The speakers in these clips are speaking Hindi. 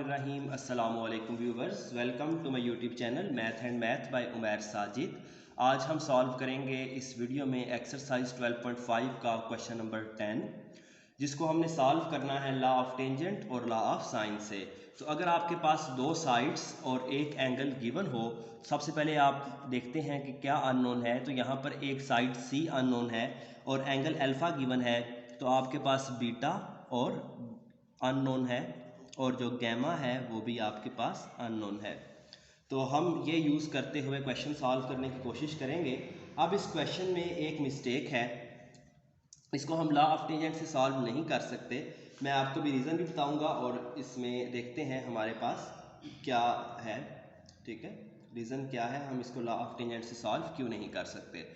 बिस्मिल्लाहिर्रहमानिर्रहीम। अस्सलामु अलैकुम viewers, welcome to my YouTube channel math and math by Umair Sajid. आज हम सॉल्व करेंगे इस वीडियो में एक्सरसाइज 12.5 का क्वेश्चन नंबर 10, जिसको हमने सॉल्व करना है लॉ ऑफ टेंजेंट और लॉ ऑफ साइन से। तो अगर आपके पास दो साइड्स और एक एंगल गिवन हो, सबसे पहले आप देखते हैं कि क्या अननोन है। तो यहाँ पर एक साइड सी अननोन है और एंगल अल्फ़ा गिवन है, तो आपके पास बीटा और अननोन है और जो गैमा है वो भी आपके पास अननोन है। तो हम ये यूज़ करते हुए क्वेश्चन सॉल्व करने की कोशिश करेंगे। अब इस क्वेश्चन में एक मिस्टेक है, इसको हम लॉ ऑफ टेंजेंट से सॉल्व नहीं कर सकते। मैं आपको भी रीज़न भी बताऊंगा और इसमें देखते हैं हमारे पास क्या है। ठीक है, रीज़न क्या है, हम इसको लॉ ऑफ टेंजेंट से सॉल्व क्यों नहीं कर सकते।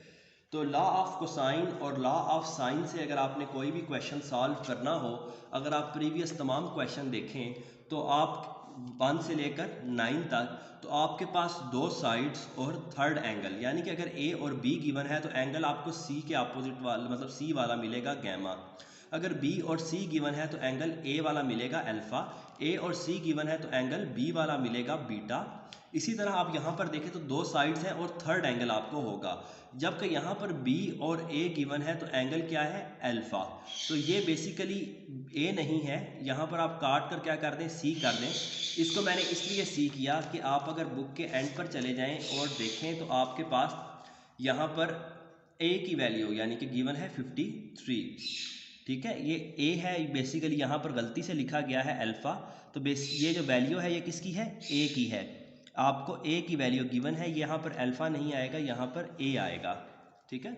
तो लॉ ऑफ कोसाइन और लॉ ऑफ साइन से अगर आपने कोई भी क्वेश्चन सॉल्व करना हो, अगर आप प्रीवियस तमाम क्वेश्चन देखें तो आप 1 से लेकर 9 तक, तो आपके पास दो साइड्स और थर्ड एंगल, यानी कि अगर ए और बी गिवन है तो एंगल आपको सी के अपोजिट वाला मतलब सी वाला मिलेगा गैमा। अगर बी और सी गिवन है तो एंगल ए वाला मिलेगा अल्फ़ा, ए और सी गिवन है तो एंगल बी वाला मिलेगा बीटा। इसी तरह आप यहाँ पर देखें तो दो साइड्स हैं और थर्ड एंगल आपको होगा, जबकि यहाँ पर बी और ए गिवन है तो एंगल क्या है अल्फ़ा। तो ये बेसिकली ए नहीं है, यहाँ पर आप काट कर क्या कर दें सी कर दें। इसको मैंने इसलिए सी किया कि आप अगर बुक के एंड पर चले जाएं और देखें तो आपके पास यहाँ पर ए की वैल्यू यानी कि गिवन है 53। ठीक है, ये ए है, बेसिकली यहाँ पर गलती से लिखा गया है अल्फ़ा। तो ये जो वैल्यू है ये किसकी है, ए की है। आपको ए की वैल्यू गिवन है, यहाँ पर अल्फ़ा नहीं आएगा, यहाँ पर ए आएगा। ठीक है,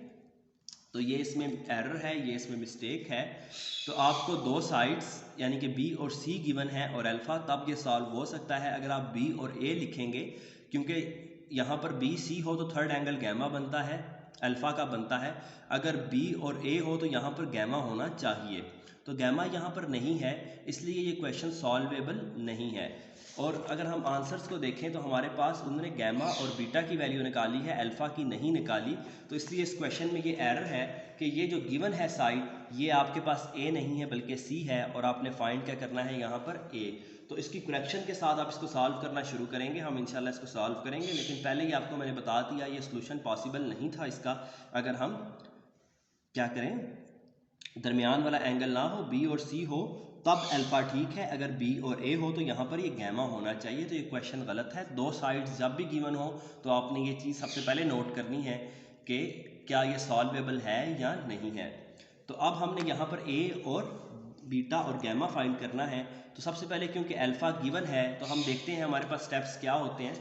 तो ये इसमें एरर है, ये इसमें मिस्टेक है। तो आपको दो साइड्स यानी कि बी और सी गिवन है और अल्फ़ा, तब ये सॉल्व हो सकता है अगर आप बी और ए लिखेंगे, क्योंकि यहाँ पर बी सी हो तो थर्ड एंगल गैमा बनता है, अल्फ़ा का बनता है। अगर बी और ए हो तो यहाँ पर गैमा होना चाहिए, तो गैमा यहाँ पर नहीं है, इसलिए ये क्वेश्चन सॉल्वेबल नहीं है। और अगर हम आंसर्स को देखें तो हमारे पास उन्होंने गैमा और बीटा की वैल्यू निकाली है, अल्फ़ा की नहीं निकाली। तो इसलिए इस क्वेश्चन में ये एरर है कि ये जो गिवन है साइड, ये आपके पास ए नहीं है बल्कि सी है, और आपने फाइंड क्या करना है यहाँ पर ए। तो इसकी करेक्शन के साथ आप इसको सॉल्व करना शुरू करेंगे, हम इंशाल्लाह इसको सॉल्व करेंगे। लेकिन पहले ही आपको मैंने बता दिया ये सॉल्यूशन पॉसिबल नहीं था इसका, अगर हम क्या करें दरमियान वाला एंगल ना हो, बी और सी हो तब अल्फ़ा ठीक है, अगर बी और ए हो तो यहाँ पर ये गैमा होना चाहिए। तो ये क्वेश्चन गलत है। दो साइड्स जब भी गिवन हो तो आपने ये चीज़ सबसे पहले नोट करनी है कि क्या ये सॉल्वेबल है या नहीं है। तो अब हमने यहाँ पर ए और बीटा और गैमा फाइंड करना है। तो सबसे पहले क्योंकि अल्फ़ा गिवन है तो हम देखते हैं हमारे पास स्टेप्स क्या होते हैं।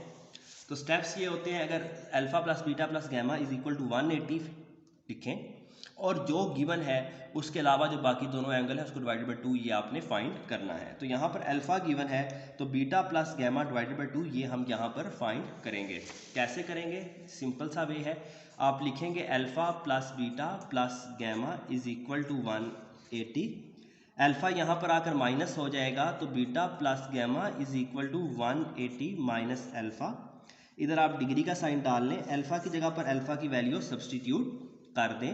तो स्टेप्स ये होते हैं, अगर alpha plus beta plus gamma is equal to 180 लिखें, और जो गिवन है उसके अलावा जो बाकी दोनों एंगल है उसको डिवाइडेड बाई 2 ये आपने फाइंड करना है। तो यहाँ पर अल्फ़ा गिवन है तो beta plus gamma divided by 2 ये हम यहाँ पर फाइंड करेंगे। कैसे करेंगे, सिंपल सा वे है, आप लिखेंगे alpha plus beta plus gamma is equal to 180। Alpha यहाँ पर आकर माइनस हो जाएगा तो beta plus gamma is equal to 180 minus alpha. इधर आप डिग्री का साइन डाल लें, अल्फ़ा की जगह पर अल्फ़ा की वैल्यू सब्सटीट्यूट कर दें।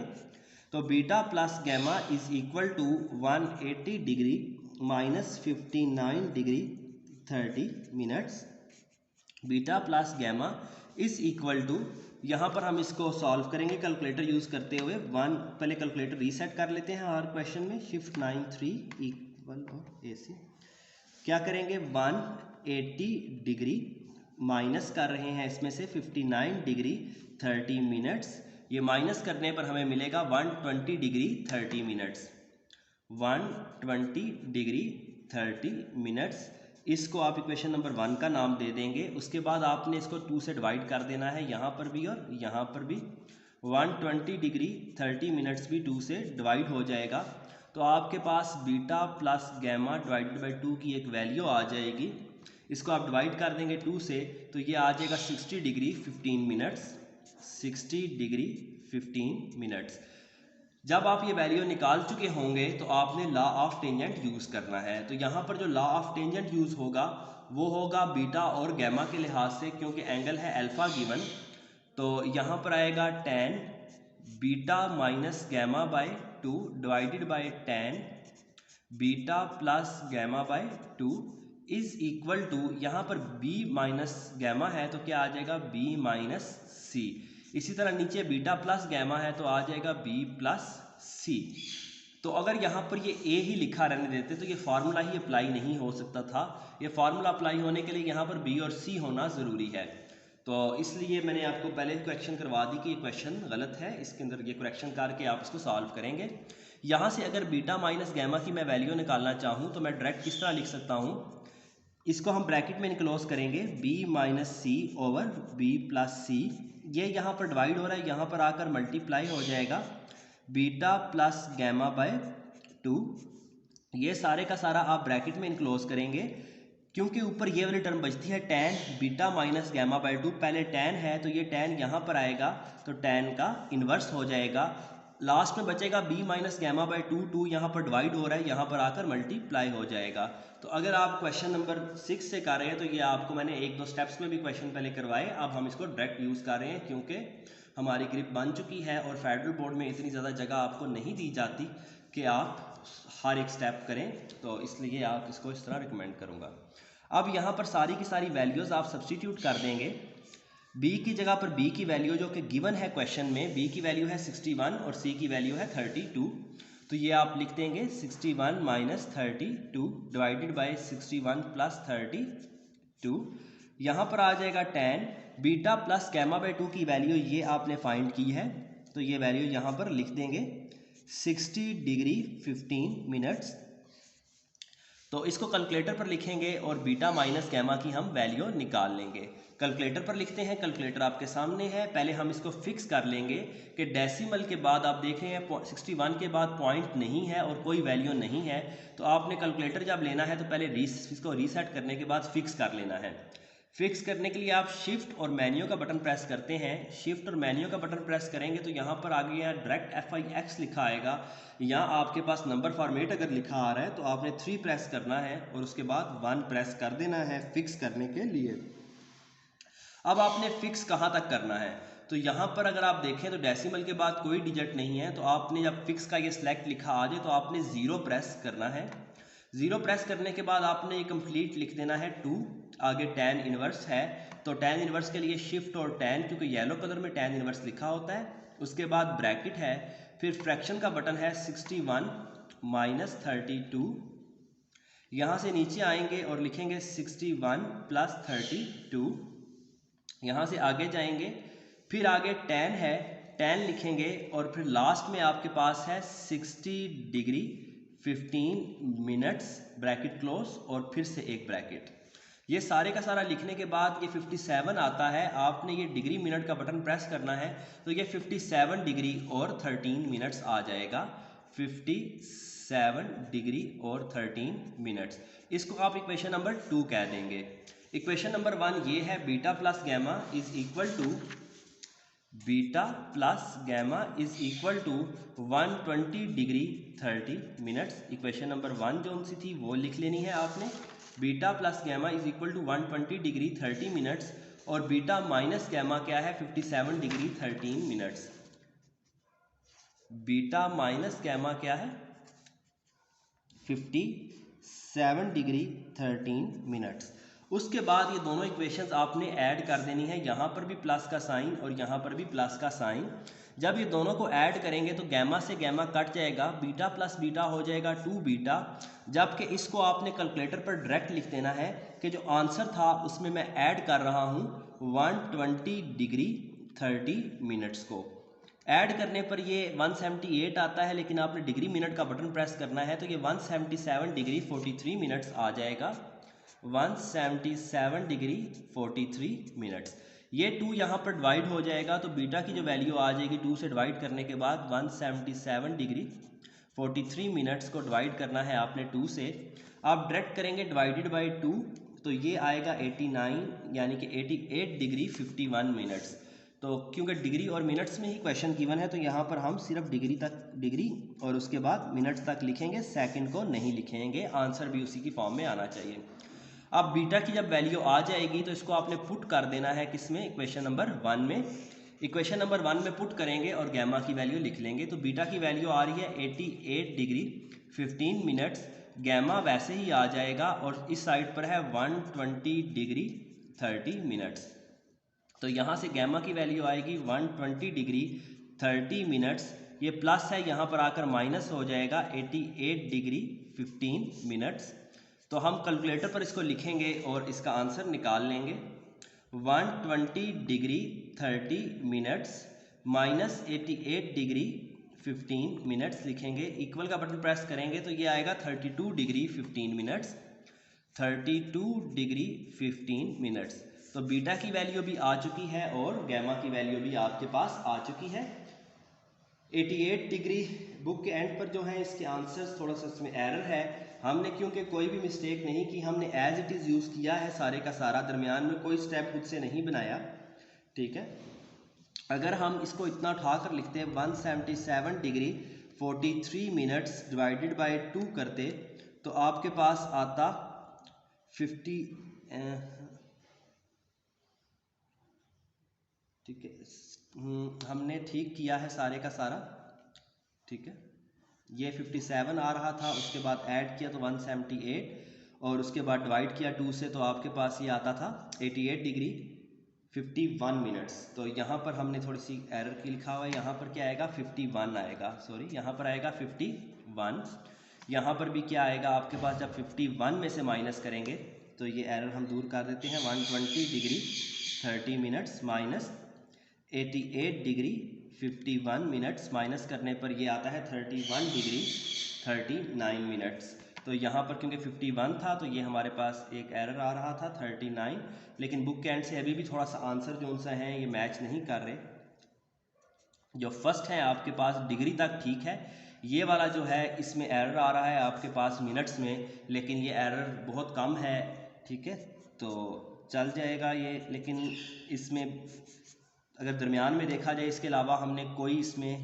तो beta plus gamma is equal to 180 degree minus 59 degree 30 minutes. Beta plus gamma is equal to, यहाँ पर हम इसको सॉल्व करेंगे कैलकुलेटर यूज़ करते हुए। पहले कैलकुलेटर रीसेट कर लेते हैं हर क्वेश्चन में, शिफ्ट 93 इक्वल और ए सी क्या करेंगे 180 डिग्री माइनस कर रहे हैं इसमें से 59 डिग्री 30 मिनट्स। ये माइनस करने पर हमें मिलेगा 120 डिग्री 30 मिनट्स, 120 डिग्री 30 मिनट्स। इसको आप इक्वेशन नंबर 1 का नाम दे देंगे। उसके बाद आपने इसको 2 से डिवाइड कर देना है, यहाँ पर भी और यहाँ पर भी। 120 डिग्री 30 मिनट्स भी 2 से डिवाइड हो जाएगा, तो आपके पास beta plus gamma divided by 2 की एक वैल्यू आ जाएगी। इसको आप डिवाइड कर देंगे 2 से तो ये आ जाएगा 60 डिग्री 15 मिनट्स, 60 डिग्री 15 मिनट्स। जब आप ये वैल्यू निकाल चुके होंगे तो आपने लॉ ऑफ टेंजेंट यूज़ करना है। तो यहाँ पर जो लॉ ऑफ टेंजेंट यूज़ होगा वो होगा बीटा और गैमा के लिहाज से, क्योंकि एंगल है अल्फ़ा गिवन। तो यहाँ पर आएगा tan beta minus gamma by 2 divided by tan beta plus gamma by 2 is equal to, यहाँ पर b माइनस गैमा है तो क्या आ जाएगा b माइनस सी। इसी तरह नीचे बीटा प्लस गैमा है तो आ जाएगा b प्लस सी। तो अगर यहाँ पर ये a ही लिखा रहने देते तो ये फार्मूला ही अप्लाई नहीं हो सकता था। ये फार्मूला अप्लाई होने के लिए यहाँ पर b और c होना ज़रूरी है। तो इसलिए मैंने आपको पहले क्वेश्चन करवा दी कि ये क्वेश्चन गलत है, इसके अंदर ये करेक्शन करके आप इसको सॉल्व करेंगे। यहाँ से अगर बीटा माइनस गैमा की मैं वैल्यू निकालना चाहूँ तो मैं डायरेक्ट किस तरह लिख सकता हूँ, इसको हम ब्रैकेट में इनक्लोज करेंगे b माइनस सी ओवर b प्लस सी। ये यहाँ पर डिवाइड हो रहा है, यहाँ पर आकर मल्टीप्लाई हो जाएगा बीटा प्लस गैमा बाय 2। ये सारे का सारा आप ब्रैकेट में इनक्लोज करेंगे, क्योंकि ऊपर ये वाली टर्म बचती है tan beta minus gamma by 2। पहले tan है तो ये tan यहाँ पर आएगा तो tan का इन्वर्स हो जाएगा। लास्ट में बचेगा b माइनस गैमा बाय 2 यहाँ पर डिवाइड हो रहा है, यहाँ पर आकर मल्टीप्लाई हो जाएगा। तो अगर आप क्वेश्चन नंबर 6 से कर रहे हैं तो ये आपको मैंने एक दो स्टेप्स में भी क्वेश्चन पहले करवाए, अब हम इसको डायरेक्ट यूज़ कर रहे हैं क्योंकि हमारी ग्रिप बन चुकी है और फेडरल बोर्ड में इतनी ज़्यादा जगह आपको नहीं दी जाती कि आप हर एक स्टेप करें, तो इसलिए आप इसको इस तरह रिकमेंड करूँगा। अब यहाँ पर सारी की सारी वैल्यूज़ आप सब्सटीट्यूट कर देंगे। b की जगह पर b की वैल्यू जो कि गिवन है क्वेश्चन में, b की वैल्यू है 61 और c की वैल्यू है 32। तो ये आप लिख देंगे 61 माइनस 32 डिवाइडेड बाय 61 प्लस 32। यहाँ पर आ जाएगा tan beta plus gamma by 2 की वैल्यू ये आपने फाइंड की है, तो ये वैल्यू यहाँ पर लिख देंगे 60 डिग्री 15 मिनट्स। तो इसको कैलकुलेटर पर लिखेंगे और बीटा माइनस गैमा की हम वैल्यू निकाल लेंगे। कैलकुलेटर पर लिखते हैं, कैलकुलेटर आपके सामने है। पहले हम इसको फिक्स कर लेंगे कि डेसिमल के बाद आप देख रहे हैं 61 के बाद पॉइंट नहीं है और कोई वैल्यू नहीं है, तो आपने कैलकुलेटर जब लेना है तो पहले इसको रीसेट करने के बाद फिक्स कर लेना है। फिक्स करने के लिए आप शिफ्ट और मेन्यू का बटन प्रेस करते हैं। शिफ्ट और मेन्यू का बटन प्रेस करेंगे तो यहाँ पर आगे यहाँ डायरेक्ट FIX लिखा आएगा। यहाँ आपके पास नंबर फॉर्मेट अगर लिखा आ रहा है तो आपने 3 प्रेस करना है और उसके बाद 1 प्रेस कर देना है फिक्स करने के लिए। अब आपने फिक्स कहाँ तक करना है, तो यहाँ पर अगर आप देखें तो डेसिमल के बाद कोई डिजिट नहीं है, तो आपने जब फिक्स का ये सिलेक्ट लिखा आ जाए तो आपने 0 प्रेस करना है। 0 प्रेस करने के बाद आपने ये कंप्लीट लिख देना है 2, आगे tan इनवर्स है तो tan इनवर्स के लिए शिफ्ट और tan, क्योंकि येलो कलर में tan इनवर्स लिखा होता है। उसके बाद ब्रैकेट है, फिर फ्रैक्शन का बटन है 61 माइनस 32। यहाँ से नीचे आएंगे और लिखेंगे 61 प्लस 32। यहाँ से आगे जाएंगे, फिर आगे tan है, tan लिखेंगे और फिर लास्ट में आपके पास है 60 डिग्री 15 मिनट्स ब्रैकेट क्लोज और फिर से एक ब्रैकेट। ये सारे का सारा लिखने के बाद ये 57 आता है, आपने ये डिग्री मिनट का बटन प्रेस करना है तो ये 57 डिग्री और 13 मिनट्स आ जाएगा। 57 डिग्री और 13 मिनट्स, इसको आप इक्वेशन नंबर 2 कह देंगे। इक्वेशन नंबर 1 ये है beta plus gamma is equal to beta plus gamma is equal to 120 degree 30 minutes. Equation number 1 जो सी थी वो लिख लेनी है आपने, beta plus gamma is equal to 120 degree 30 minutes और बीटा माइनस गैमा क्या है 57 degree 13 minutes. Beta minus gamma क्या है 57 डिग्री 13 मिनट्स। उसके बाद ये दोनों इक्वेशंस आपने ऐड कर देनी है, यहाँ पर भी प्लस का साइन और यहाँ पर भी प्लस का साइन। जब ये दोनों को ऐड करेंगे तो गैमा से गैमा कट जाएगा, बीटा प्लस बीटा हो जाएगा 2 बीटा। जबकि इसको आपने कैलकुलेटर पर डायरेक्ट लिख देना है कि जो आंसर था उसमें मैं ऐड कर रहा हूँ 120 डिग्री 30 मिनट्स को। ऐड करने पर ये 178 आता है, लेकिन आपने डिग्री मिनट का बटन प्रेस करना है तो ये 177 डिग्री 43 मिनट्स आ जाएगा। 177 डिग्री 43 मिनट्स। ये 2 यहाँ पर डिवाइड हो जाएगा तो बीटा की जो वैल्यू आ जाएगी 2 से डिवाइड करने के बाद 177 डिग्री 43 मिनट्स को डिवाइड करना है आपने 2 से। आप डायरेक्ट करेंगे डिवाइडेड बाय 2 तो ये आएगा 89 यानी कि 88 डिग्री 51 मिनट्स। तो क्योंकि डिग्री और मिनट्स में ही क्वेश्चन गिवन है तो यहाँ पर हम सिर्फ डिग्री तक डिग्री और उसके बाद मिनट्स तक लिखेंगे, सेकंड को नहीं लिखेंगे, आंसर भी उसी की फॉर्म में आना चाहिए। अब बीटा की जब वैल्यू आ जाएगी तो इसको आपने पुट कर देना है किसमें, इक्वेशन नंबर 1 में। इक्वेशन नंबर 1 में पुट करेंगे और गैमा की वैल्यू लिख लेंगे। तो बीटा की वैल्यू आ रही है 88 डिग्री 15 मिनट्स गैमा वैसे ही आ जाएगा और इस साइड पर है 120 डिग्री 30 मिनट्स। तो यहाँ से गैमा की वैल्यू आएगी 120 डिग्री 30 मिनट्स, ये प्लस है यहाँ पर आकर माइनस हो जाएगा 88 डिग्री 15 मिनट्स। तो हम कैलकुलेटर पर इसको लिखेंगे और इसका आंसर निकाल लेंगे। 120 degree 30 minutes minus 88 degree 15 minutes लिखेंगे, इक्वल का बटन प्रेस करेंगे तो ये आएगा 32 डिग्री 15 मिनट्स, 32 डिग्री 15 मिनट्स। तो बीटा की वैल्यू भी आ चुकी है और गैमा की वैल्यू भी आपके पास आ चुकी है। 88 डिग्री बुक के एंड पर जो है इसके आंसर्स थोड़ा सा इसमें एरर है, हमने क्योंकि कोई भी मिस्टेक नहीं की, हमने एज इट इज़ यूज़ किया है सारे का सारा, दरमियान में कोई स्टेप खुद से नहीं बनाया, ठीक है। अगर हम इसको इतना उठा कर लिखते हैं 177 डिग्री 43 मिनट्स डिवाइडेड बाय 2 करते तो आपके पास आता 50, ठीक है। हमने ठीक किया है सारे का सारा, ठीक है। ये 57 आ रहा था, उसके बाद ऐड किया तो 178 और उसके बाद डिवाइड किया 2 से तो आपके पास ये आता था 88 डिग्री 51 मिनट्स। तो यहाँ पर हमने थोड़ी सी एरर की लिखा हुआ है, यहाँ पर क्या आएगा 51 आएगा, सॉरी यहाँ पर आएगा 51। यहाँ पर भी क्या आएगा आपके पास, जब 51 में से माइनस करेंगे तो ये एरर हम दूर कर देते हैं। 120 degree 30 minutes minus 88 degree 51 minutes minus करने पर ये आता है 31 डिग्री 39 मिनट्स। तो यहाँ पर क्योंकि 51 था तो ये हमारे पास एक एरर आ रहा था 39, लेकिन बुक के एंड से अभी भी थोड़ा सा आंसर जो उनसे हैं ये मैच नहीं कर रहे। जो फर्स्ट है आपके पास डिग्री तक ठीक है, ये वाला जो है इसमें एरर आ रहा है आपके पास मिनट्स में, लेकिन ये एरर बहुत कम है, ठीक है, तो चल जाएगा ये। लेकिन इसमें अगर दरमियान में देखा जाए इसके अलावा हमने कोई इसमें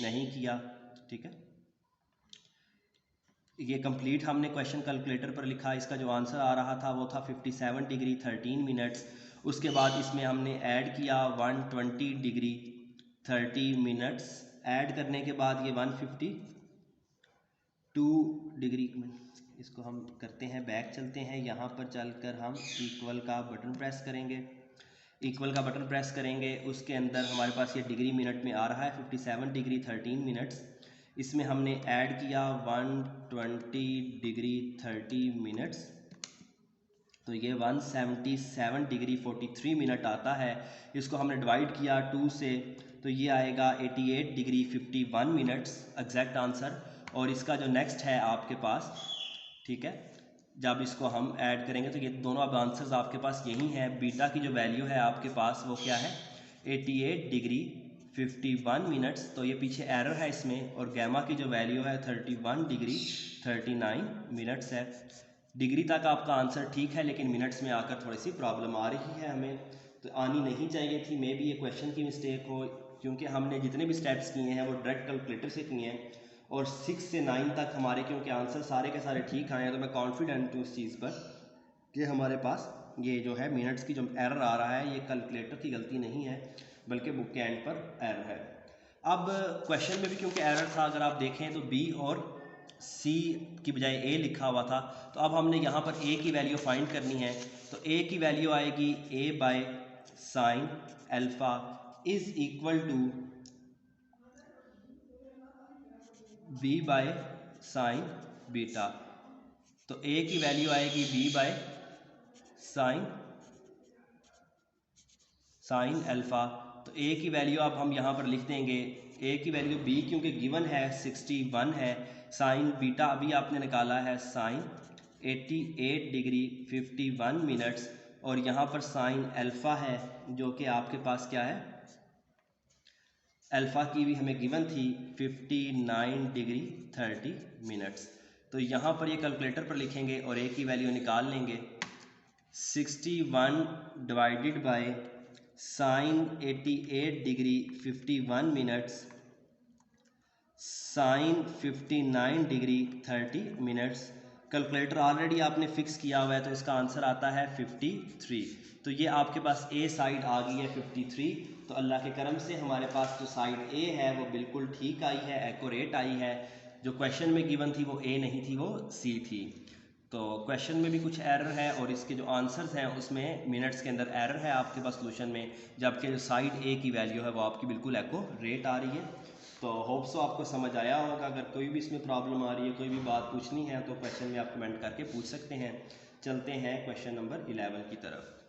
नहीं किया, ठीक है। ये कंप्लीट हमने क्वेश्चन कैलकुलेटर पर लिखा, इसका जो आंसर आ रहा था वो था 57 डिग्री 13 मिनट्स। उसके बाद इसमें हमने ऐड किया 120 डिग्री 30 मिनट्स, ऐड करने के बाद ये 152 डिग्री, इसको हम करते हैं बैक चलते हैं, यहाँ पर चलकर हम इक्वल का बटन प्रेस करेंगे, इक्वल का बटन प्रेस करेंगे, उसके अंदर हमारे पास ये डिग्री मिनट में आ रहा है 57 डिग्री 13 मिनट्स। इसमें हमने ऐड किया 120 डिग्री 30 मिनट्स, तो ये 177 डिग्री 43 मिनट आता है। इसको हमने डिवाइड किया 2 से तो ये आएगा 88 डिग्री 51 मिनट्स एग्जैक्ट आंसर। और इसका जो नेक्स्ट है आपके पास, ठीक है, जब इसको हम ऐड करेंगे तो ये दोनों अब आंसर्स आपके पास यही हैं। बीटा की जो वैल्यू है आपके पास वो क्या है 88 डिग्री 51 मिनट्स, तो ये पीछे एरर है इसमें, और गैमा की जो वैल्यू है 31 डिग्री 39 मिनट्स है। डिग्री तक आपका आंसर ठीक है, लेकिन मिनट्स में आकर थोड़ी सी प्रॉब्लम आ रही है हमें, तो आनी नहीं चाहिए थी। मे बी ये क्वेश्चन की मिस्टेक हो, क्योंकि हमने जितने भी स्टेप्स किए हैं वो डायरेक्ट कैलकुलेटर से किए हैं, और 6 से 9 तक हमारे क्योंकि आंसर सारे के सारे ठीक आए हैं, तो मैं कॉन्फिडेंट हूँ इस चीज़ पर कि हमारे पास ये जो है मिनट्स की जो एरर आ रहा है ये कैलकुलेटर की गलती नहीं है, बल्कि बुक के एंड पर एरर है। अब क्वेश्चन में भी क्योंकि एरर था, अगर आप देखें तो बी और सी की बजाय ए लिखा हुआ था, तो अब हमने यहाँ पर ए की वैल्यू फाइंड करनी है। तो ए की वैल्यू आएगी A by sine alpha is equal to B by sine beta. तो ए की वैल्यू आएगी बी बाय साइन अल्फा। तो ए की वैल्यू अब हम यहाँ पर लिख देंगे, ए की वैल्यू बी क्योंकि गिवन है 61 है, साइन बीटा अभी आपने निकाला है साइन 88 डिग्री 51 मिनट्स, और यहाँ पर साइन अल्फा है जो कि आपके पास क्या है, अल्फ़ा की भी हमें गिवन थी 59 डिग्री 30 मिनट्स। तो यहाँ पर ये कैलकुलेटर पर लिखेंगे और ए की वैल्यू निकाल लेंगे। 61 divided by sine 88 degree 51 minutes sine 59 degree 30 minutes. Calculator already आपने फिक्स किया हुआ है तो इसका आंसर आता है 53। तो ये आपके पास ए साइड आ गई है 53। तो अल्लाह के करम से हमारे पास जो साइड ए है वो बिल्कुल ठीक आई है, एक्यूरेट आई है। जो क्वेश्चन में गिवन थी वो ए नहीं थी, वो सी थी। तो क्वेश्चन में भी कुछ एरर है और इसके जो आंसर्स हैं उसमें मिनट्स के अंदर एरर है आपके पास सोल्यूशन में, जबकि जो साइड ए की वैल्यू है वो आपकी बिल्कुल एक्यूरेट आ रही है। तो होप सो आपको समझ आया होगा। अगर कोई भी इसमें प्रॉब्लम आ रही है, कोई भी बात पूछनी है तो क्वेश्चन में आप कमेंट करके पूछ सकते हैं। चलते हैं क्वेश्चन नंबर 11 की तरफ।